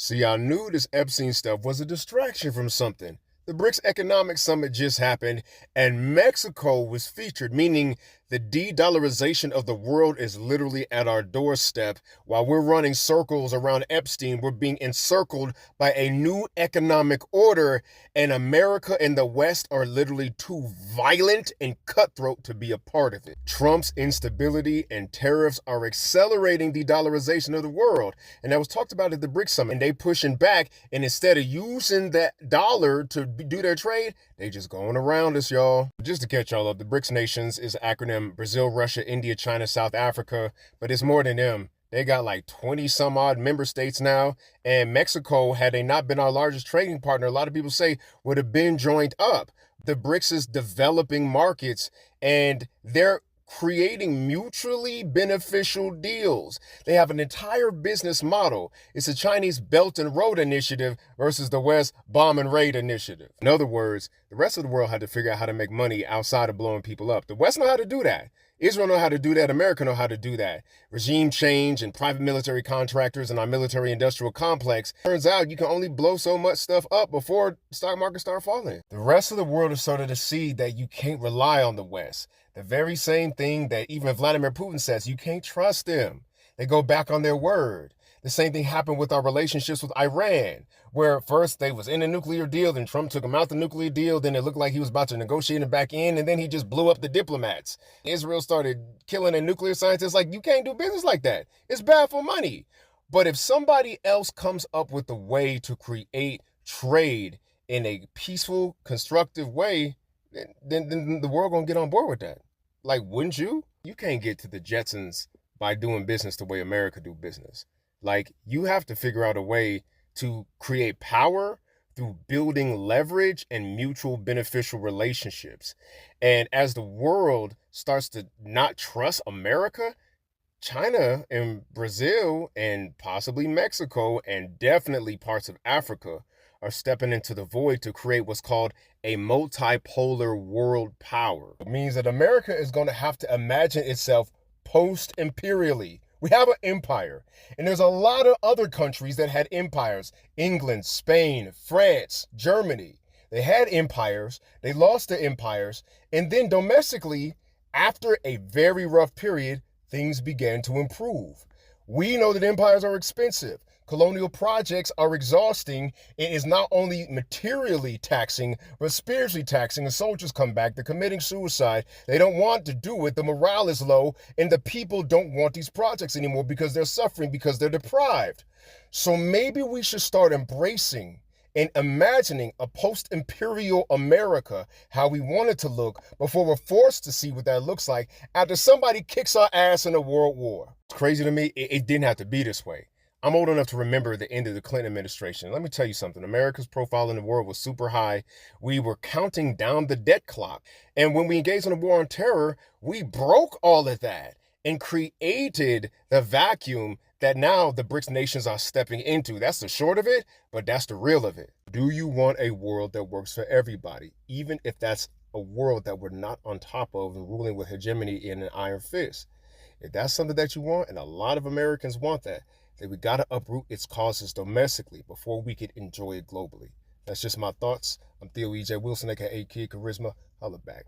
See, I knew this Epstein stuff was a distraction from something. The BRICS Economic Summit just happened, and Mexico was featured, meaning the de-dollarization of the world is literally at our doorstep. While we're running circles around Epstein, we're being encircled by a new economic order, and America and the West are literally too violent and cutthroat to be a part of it. Trump's instability and tariffs are accelerating the dollarization of the world, and that was talked about at the BRICS Summit, and they pushing back, and instead of using that dollar to do their trade, they just going around us, y'all. Just to catch y'all up, the BRICS nations is an acronym: Brazil, Russia, India, China, South Africa, but it's more than them. They got like 20 some odd member states now, and Mexico, had they not been our largest trading partner, a lot of people say would have been joined up. The BRICS is developing markets, and they're creating mutually beneficial deals. They have an entire business model. It's a Chinese Belt and Road Initiative versus the West Bomb and Raid Initiative. In other words, the rest of the world had to figure out how to make money outside of blowing people up. The West know how to do that. Israel know how to do that. America know how to do that. Regime change and private military contractors and our military industrial complex. Turns out you can only blow so much stuff up before the stock market start falling. The rest of the world has started to see that you can't rely on the West. The very same thing that even Vladimir Putin says, you can't trust them. They go back on their word. The same thing happened with our relationships with Iran, where first they was in a nuclear deal, then Trump took them out the nuclear deal, then it looked like he was about to negotiate it back in, and then he just blew up the diplomats. Israel started killing a nuclear scientist. Like, you can't do business like that. It's bad for money. But if somebody else comes up with a way to create trade in a peaceful, constructive way, then the world gonna get on board with that. Like, wouldn't you? You can't get to the Jetsons by doing business the way America do business. Like, you have to figure out a way to create power through building leverage and mutual beneficial relationships. And as the world starts to not trust America, China and Brazil and possibly Mexico and definitely parts of Africa are stepping into the void to create what's called a multipolar world power. It means that America is going to have to imagine itself post-imperially. We have an empire, and there's a lot of other countries that had empires. England, Spain, France, Germany. They had empires, they lost their empires, and then domestically, after a very rough period, things began to improve. We know that empires are expensive. Colonial projects are exhausting. It is not only materially taxing, but spiritually taxing. The soldiers come back, they're committing suicide. They don't want to do it. The morale is low, and the people don't want these projects anymore because they're suffering, because they're deprived. So maybe we should start embracing and imagining a post-imperial America, how we want it to look, before we're forced to see what that looks like after somebody kicks our ass in a world war. It's crazy to me, it didn't have to be this way. I'm old enough to remember the end of the Clinton administration. Let me tell you something. America's profile in the world was super high. We were counting down the debt clock. And when we engaged in a war on terror, we broke all of that and created the vacuum that now the BRICS nations are stepping into. That's the short of it, but that's the real of it. Do you want a world that works for everybody, even if that's a world that we're not on top of and ruling with hegemony in an iron fist? If that's something that you want, and a lot of Americans want that, then we got to uproot its causes domestically before we could enjoy it globally. That's just my thoughts. I'm Theo E.J. Wilson, aka Kid Charisma. Holla back.